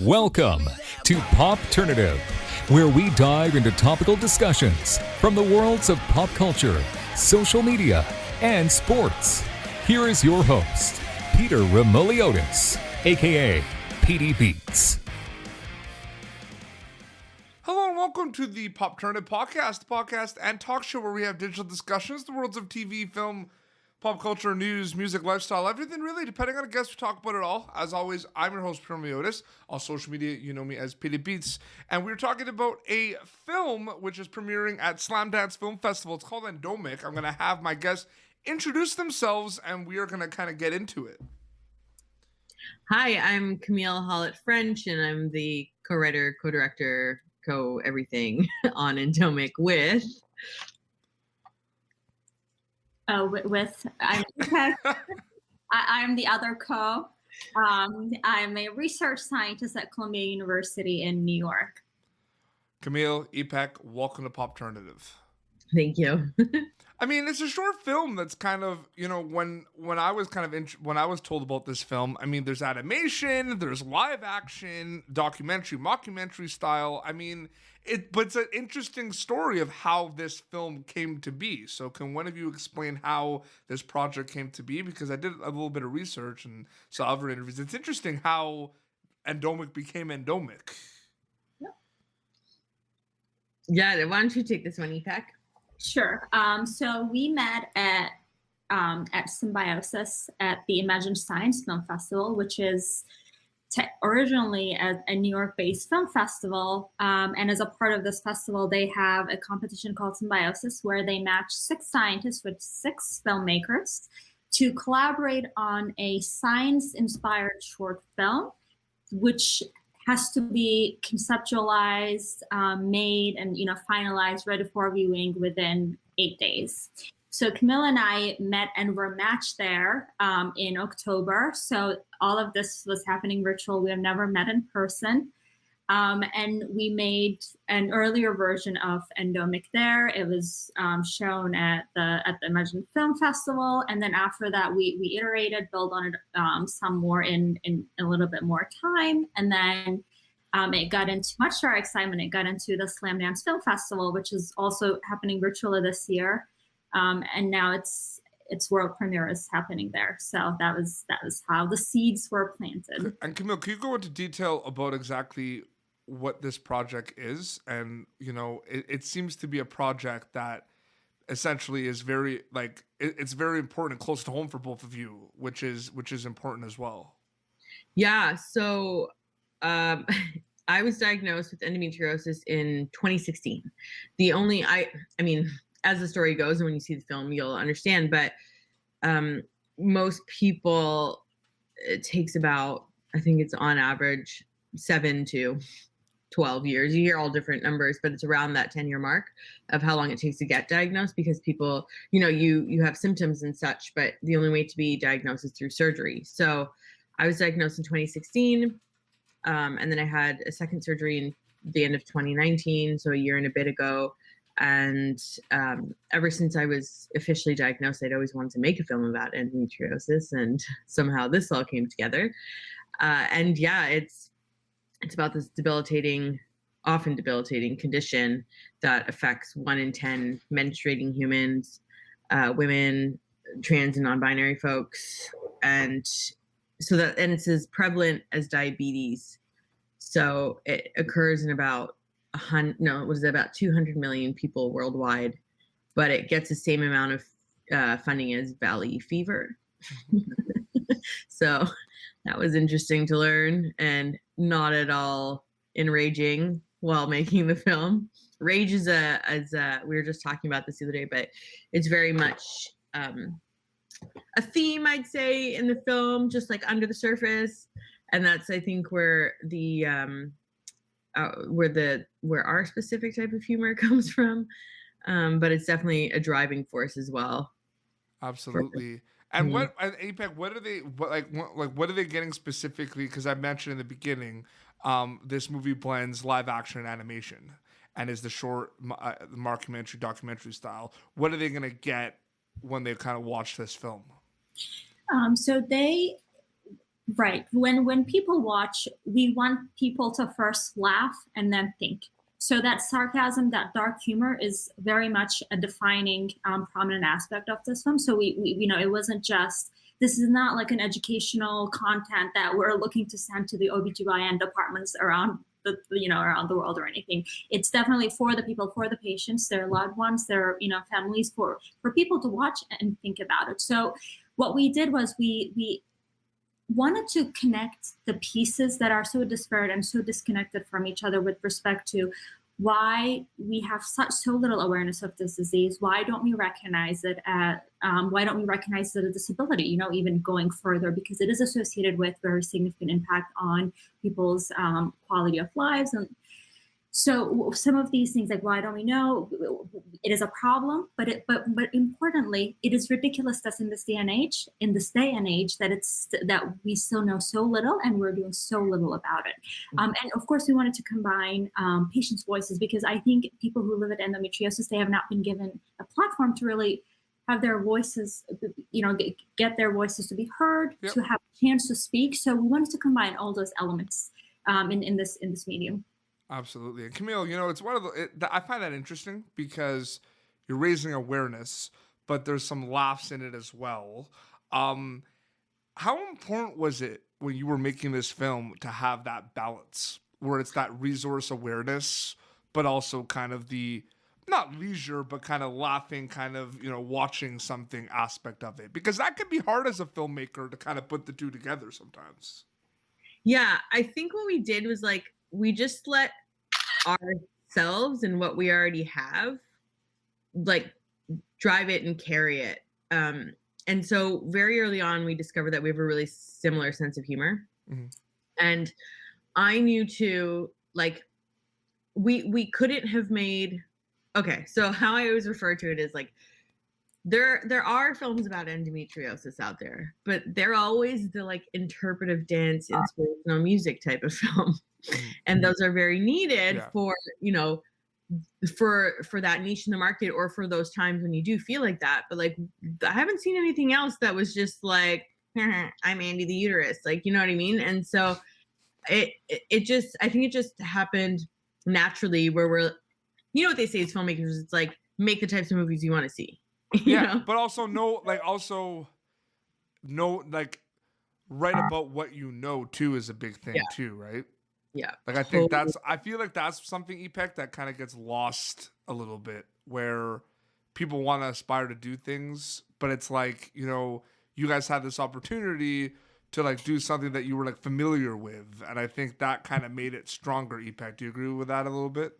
Welcome to Popternative, where we dive into topical discussions from the worlds of pop culture, social media, and sports. Here is your host, Peter Remoliotis, aka PD Beats. Hello and welcome to the Popternative podcast and talk show where we have digital discussions, the worlds of TV, film, pop culture, news, music, lifestyle, everything really, depending on the guest, we talk about it all. As always, I'm your host, Peter Remoliotis. On social media, you know me as PD Beats. And we're talking about a film which is premiering at Slamdance Film Festival. It's called Endomic. I'm going to have my guests introduce themselves and we are going to kind of get into it. Hi, I'm Camille Hollett-French and I'm the co-writer, co-director, co-everything on Endomic with... I'm Ipek. I'm the other co. I'm a research scientist at Columbia University in New York. Camille, Ipek, welcome to Popternative. Thank you. I mean, it's a short film that's kind of, you know, when I was kind of when I was told about this film, I mean, there's animation, there's live action, documentary, mockumentary style. I mean, but it's an interesting story of how this film came to be. So can one of you explain how this project came to be? Because I did a little bit of research and saw other interviews. It's interesting how Endomic became Endomic. Yeah, why don't you take this one, Ipek? Sure. So we met at Symbiosis at the Imagine Science Film Festival, which is originally a New York-based film festival. And as a part of this festival, they have a competition called Symbiosis, where they match 6 scientists with 6 filmmakers to collaborate on a science-inspired short film, which has to be conceptualized, made, and finalized, ready for viewing within 8 days. So Camilla and I met and were matched there in October. So all of this was happening virtual. We have never met in person. And we made an earlier version of Endomic there. It was shown at the Imagine Film Festival. And then after that, we iterated, built on it some more in a little bit more time. And then it got into, much to our excitement, it got into the Slamdance Film Festival, which is also happening virtually this year. And now its world premiere is happening there. So that was how the seeds were planted. And Camille, can you go into detail about exactly what this project is? And it seems to be a project that essentially is very it's very important and close to home for both of you, which is important as well. Yeah. So I was diagnosed with endometriosis in 2016. I mean, as the story goes, and when you see the film, you'll understand, but most people, it takes about, I think it's on average 7 to 12 years. You hear all different numbers, but it's around that 10-year mark of how long it takes to get diagnosed, because people, you have symptoms and such, but the only way to be diagnosed is through surgery. So I was diagnosed in 2016, and then I had a second surgery in the end of 2019, so a year and a bit ago. And ever since I was officially diagnosed, I'd always wanted to make a film about endometriosis, and somehow this all came together. And yeah, it's about this often debilitating condition that affects 1 in 10 menstruating humans, women, trans and non-binary folks, and it's as prevalent as diabetes. So it occurs in about 200 million people worldwide, but it gets the same amount of funding as valley fever. So that was interesting to learn, and not at all enraging while making the film. Rage is we were just talking about this the other day, but it's very much a theme, I'd say, in the film, just like under the surface. And that's, I think, where where our specific type of humor comes from, but it's definitely a driving force as well. Absolutely. And Ipek, what are they getting specifically? Because I mentioned in the beginning, this movie blends live action and animation, and is the short mockumentary documentary style. What are they going to get when they kind of watch this film? So they Right. When people watch, we want people to first laugh and then think. So that sarcasm, that dark humor, is very much a defining, prominent aspect of this film. So we it wasn't just, this is not like an educational content that we're looking to send to the OBGYN departments around around the world or anything. It's definitely for the people, for the patients, their loved ones, their families, for people to watch and think about it. So what we did was we wanted to connect the pieces that are so disparate and so disconnected from each other with respect to why we have so little awareness of this disease. Why don't we recognize it why don't we recognize it as a disability, even going further, because it is associated with very significant impact on people's quality of lives. And so some of these things, like, why don't we know? It is a problem, but importantly, it is ridiculous that in this day and age, that we still know so little and we're doing so little about it. And of course, we wanted to combine patients' voices, because I think people who live with endometriosis, they have not been given a platform to really have their voices, get their voices to be heard, Yep. to have a chance to speak. So we wanted to combine all those elements in this medium. Absolutely. And Camille, it's one of I find that interesting because you're raising awareness, but there's some laughs in it as well. How important was it when you were making this film to have that balance where it's that resource awareness, but also kind of the, not leisure, but kind of laughing, kind of, watching something aspect of it? Because that can be hard as a filmmaker to kind of put the two together sometimes. Yeah, I think what we did was we just let ourselves and what we already have drive it and carry it. And so very early on, we discovered that we have a really similar sense of humor. Mm-hmm. And I knew too, we couldn't have made, okay, so how I always refer to it is there are films about endometriosis out there, but they're always the interpretive dance, inspirational music type of film. And those are very needed for, for that niche in the market, or for those times when you do feel like that. But I haven't seen anything else that was just I'm Andy the uterus, you know what I mean? And so I think it just happened naturally, where we're, what they say as filmmakers, it's make the types of movies you want to see. You know? But also write about what you know too is a big thing too, right? Yeah. I think I feel like that's something, Ipek, that kind of gets lost a little bit, where people want to aspire to do things, but it's you guys had this opportunity to do something that you were familiar with. And I think that kind of made it stronger. Ipek, do you agree with that a little bit?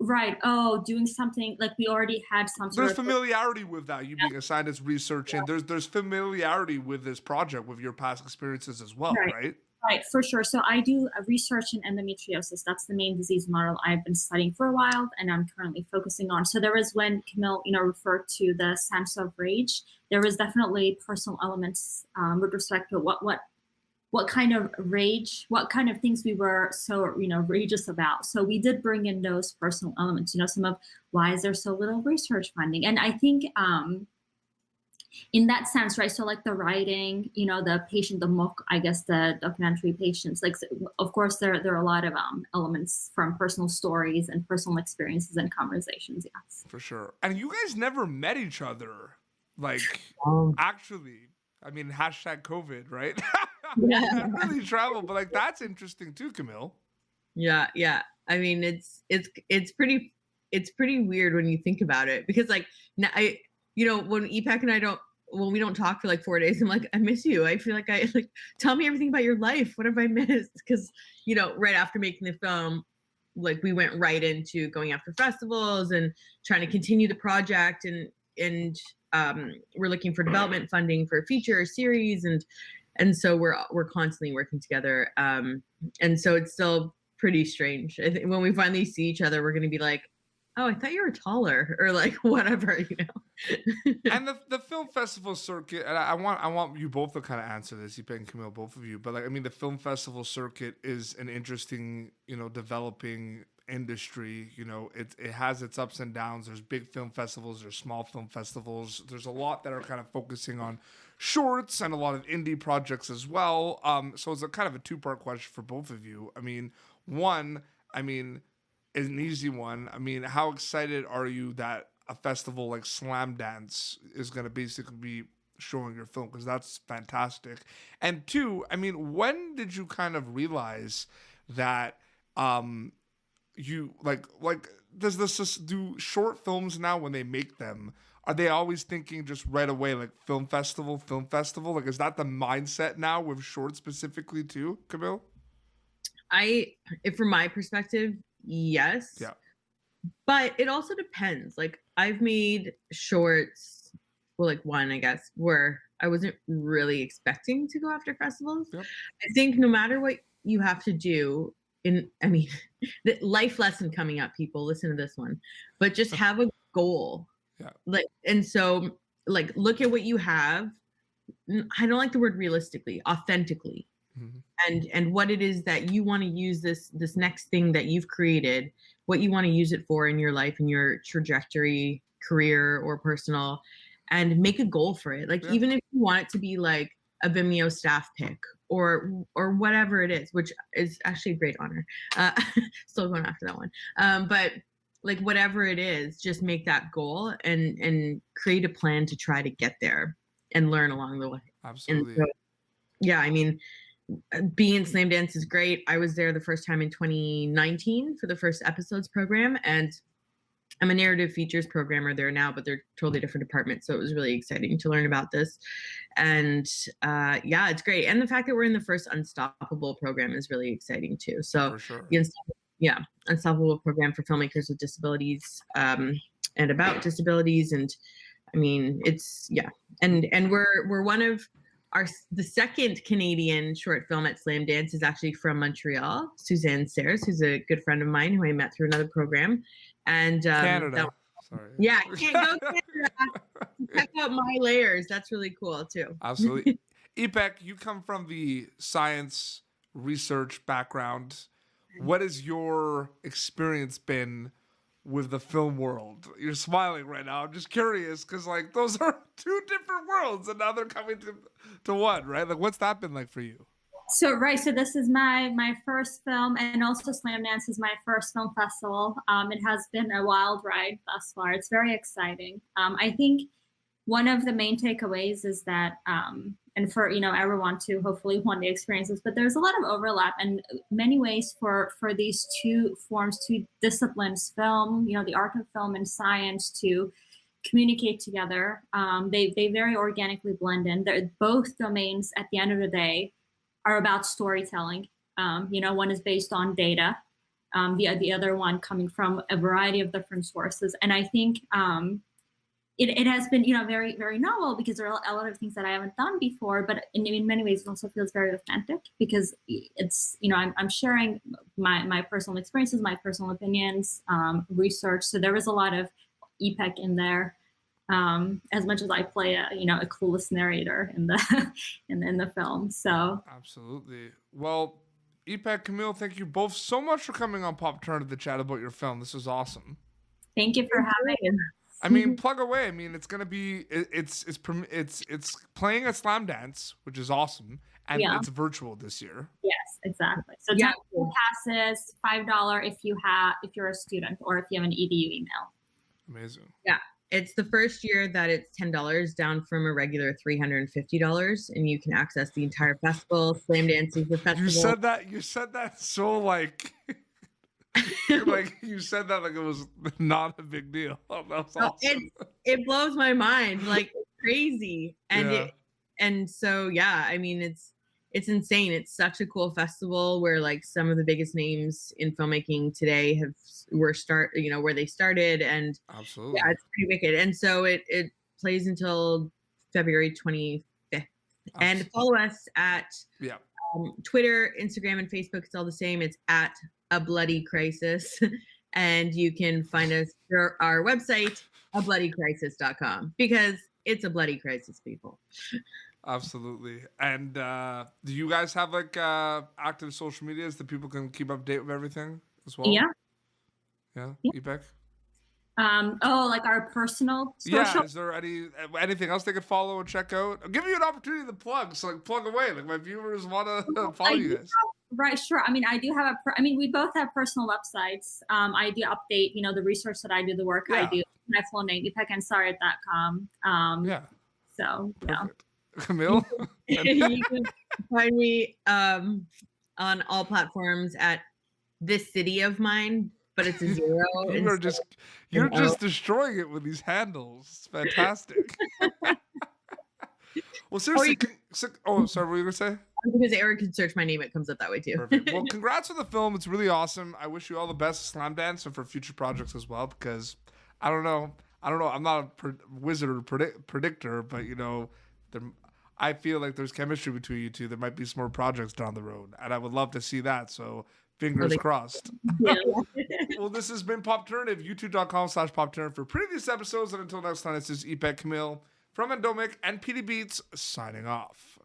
Right. Oh, doing something we already had some sort There's familiarity with that. You being a scientist researching, there's familiarity with this project, with your past experiences as well, right? Right, for sure. So I do research in endometriosis. That's the main disease model I've been studying for a while, and I'm currently focusing on. So there is, when Camille, referred to the sense of rage, there was definitely personal elements with respect to what kind of rage, what kind of things we were so, rageous about. So we did bring in those personal elements, some of why is there so little research funding? And I think in that sense, right, so the writing, the patient, the documentary patients, of course, there are a lot of elements from personal stories and personal experiences and conversations, yes. For sure. And you guys never met each other, actually. I mean, #COVID, right? Yeah. Really travel, but that's interesting too, Camille. Yeah. I mean, it's pretty weird when you think about it, because now when Ipek and I when we don't talk for 4 days, I'm I miss you. I feel tell me everything about your life. What have I missed? Because right after making the film, we went right into going after festivals and trying to continue the project, and we're looking for development funding for a feature series, and so we're constantly working together. And so it's still pretty strange. I think when we finally see each other, we're going to be oh, I thought you were taller, or whatever, And the film festival circuit, and I want you both to kind of answer this, Ipek and Camille, both of you. But the film festival circuit is an interesting, developing industry. You know, it has its ups and downs. There's big film festivals, there's small film festivals. There's a lot that are kind of focusing on shorts and a lot of indie projects as well. So it's a kind of a two-part question for both of you. I mean, one, I mean, is an easy one. I mean, how excited are you that a festival like Slamdance is going to basically be showing your film? Because that's fantastic. And two, I mean, when did you kind of realize that you like does this do short films now when they make them? Are they always thinking just right away like film festival? Like, is that the mindset now with short specifically too, Camille? From my perspective, yes. Yeah. But it also depends. Like, I've made shorts, well, like one, I guess, where I wasn't really expecting to go after festivals. Yep. I think no matter what you have to do, the life lesson coming up, people, listen to this one, but just have a goal. Yeah. Like, and so, like, look at what you have. I don't like the word realistically, authentically. Mm-hmm. And what it is that you want to use this next thing that you've created, what you want to use it for in your life, in your trajectory, career or personal, and make a goal for it. Like, even if you want it to be like a Vimeo staff pick or whatever it is, which is actually a great honor. Still going after that one. But like, whatever it is, just make that goal and create a plan to try to get there and learn along the way. Absolutely. So, yeah, I mean, being in Slamdance is great. I was there the first time in 2019 for the first episodes program, and I'm a narrative features programmer there now, but they're totally different departments. So it was really exciting to learn about this. And yeah, it's great. And the fact that we're in the first Unstoppable program is really exciting too. So for sure. The Unstoppable program for filmmakers with disabilities and about disabilities. And I mean, it's, yeah. And we're one of the second Canadian short film at Slamdance is actually from Montreal, Suzanne Sayres, who's a good friend of mine who I met through another program. And Canada. Sorry. Yeah, can't go Canada. Check out My Layers. That's really cool too. Absolutely. Ipek, you come from the science research background. What has your experience been with the film world? You're smiling right now. I'm just curious because like those are two different worlds and now they're coming to one, right? Like, what's that been like for you? So this is my first film, and also Slamdance is my first film festival. It has been a wild ride thus far. It's very exciting. I think one of the main takeaways is that, and for everyone to hopefully one day experience this, but there's a lot of overlap and many ways for these two forms, two disciplines, film, the art of film and science, to communicate together. They very organically blend in. They're both domains at the end of the day are about storytelling. One is based on data, the other one coming from a variety of different sources. And I think it has been, very, very novel because there are a lot of things that I haven't done before, but in many ways it also feels very authentic because it's, I'm sharing my personal experiences, my personal opinions, research. So there is a lot of Ipek in there. As much as I play a clueless narrator in the in the film. So absolutely. Well, Ipek, Camille, thank you both so much for coming on Popternative to chat about your film. This is awesome. Thank you for having me. I mean, plug away. I mean, it's gonna be it's playing at Slamdance, which is awesome, and it's virtual this year. Yes, exactly. So passes, $5 if you're a student or if you have an EDU email. Amazing. Yeah. It's the first year that it's $10 down from a regular $350, and you can access the entire festival. Slamdance is the festival. You said that so like you said that like it was not a big deal. Oh, that's awesome. It blows my mind, like crazy. And and so I mean it's insane. It's such a cool festival where like some of the biggest names in filmmaking today where they started, and absolutely, it's pretty wicked. And so it plays until February 25th. And follow us at Twitter, Instagram, and Facebook. It's all the same. It's at A Bloody Crisis, and you can find us through our website, abloodycrisis.com, because it's a bloody crisis, people. Absolutely. And do you guys have like active social medias that people can keep update with everything as well? Yeah. Yeah, Yeah. Ipek? Like our personal social. Yeah, is there anything else they could follow and check out? I'll give you an opportunity to plug, so like plug away. Like my viewers want to follow you guys. Right, sure. I mean, I do have we both have personal websites. I do update, the research that I do, the work I do. My full name, ipekensari.com. Yeah. So, Perfect. Camille? You can find me on all platforms at This City of Mine, but it's a zero. You're just destroying it with these handles. It's fantastic. Well, seriously. Sorry, what were you going to say? Because Eric can search my name, it comes up that way too. Perfect. Well, congrats on the film. It's really awesome. I wish you all the best, Slamdance, and for future projects as well. Because I don't know. I'm not a wizard or predictor, but I feel like there's chemistry between you two. There might be some more projects down the road, and I would love to see that. So fingers crossed. Yeah. Well, this has been Popternative, youtube.com/Popternative for previous episodes. And until next time, this is Ipek, Camille from Endomic and PD Beats signing off.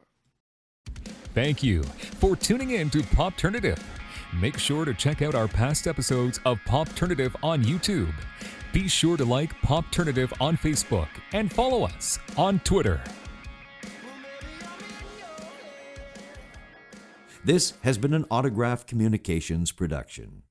Thank you for tuning in to Popternative. Make sure to check out our past episodes of Popternative on YouTube. Be sure to like Popternative on Facebook and follow us on Twitter. This has been an Autograph Communications production.